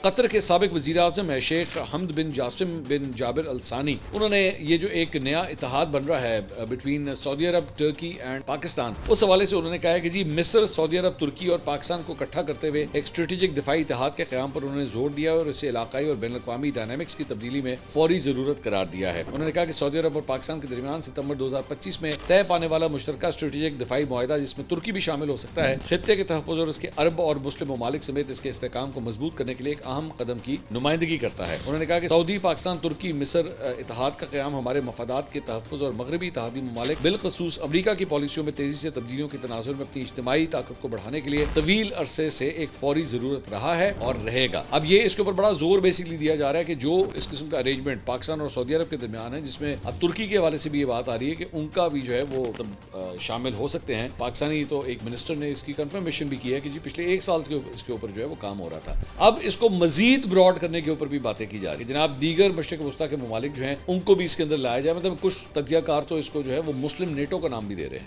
قطر کے سابق وزیر اعظم ہے شیخ حمد بن جاسم بن جابر الثانی، انہوں نے یہ جو ایک نیا اتحاد بن رہا ہے between Saudi Arab, Turkey and Pakistan, اس حوالے سے انہوں نے کہا ہے کہ جی مصر، سعودی عرب، ترکی اور پاکستان کو اکٹھا کرتے ہوئے ایک اسٹریٹجک دفاعی اتحاد کے قیام پر انہوں نے زور دیا اور اسے علاقائی اور بین الاقوامی ڈائنامکس کی تبدیلی میں فوری ضرورت قرار دیا ہے۔ انہوں نے کہا کہ سعودی عرب اور پاکستان کے درمیان ستمبر 2025 میں طے پانے والا مشترکہ اسٹریٹجک دفاعی معاہدہ، جس میں ترکی بھی شامل ہو سکتا ہے، خطے کے تحفظ اور اس کے عرب اور مسلم ممالک سمیت اس کے استحکام کو مضبوط کرنے کے لیے ایک اہم قدم کی نمائندگی کرتا ہے۔ انہوں نے کہا کہ سعودی، پاکستان، ترکی، مصر اتحاد کا قیام ہمارے مفادات کے تحفظ اور مغربی اتحادی ممالک بالخصوص امریکہ کی پالیسیوں میں تیزی سے تبدیلیوں کے تناظر میں اپنی اجتماعی طاقت کو بڑھانے کے لیے طویل عرصے سے ایک فوری ضرورت رہا ہے اور رہے گا۔ اب یہ اس کے اوپر بڑا زور بیسکلی دیا جا رہا ہے کہ جو اس قسم کا ارینجمنٹ پاکستان اور سعودی عرب کے درمیان ہے، جس میں اب ترکی کے حوالے سے بھی یہ بات آ رہی ہے کہ ان کا بھی جو ہے وہ شامل ہو سکتے ہیں۔ پاکستانی تو ایک منسٹر نے اس کی کنفرمیشن بھی کی ہے کہ جی پچھلے ایک سال سے اس کے اوپر جو ہے وہ کام ہو رہا تھا۔ اب اس کو مزید براڈ کرنے کے اوپر بھی باتیں کی جا رہی ہیں۔ جناب دیگر مشرق وسطیٰ کے ممالک جو ہیں ان کو بھی اس کے اندر لایا جائے، مطلب کچھ تجزیہ کار تو اس کو جو ہے وہ مسلم نیٹو کا نام بھی دے رہے ہیں۔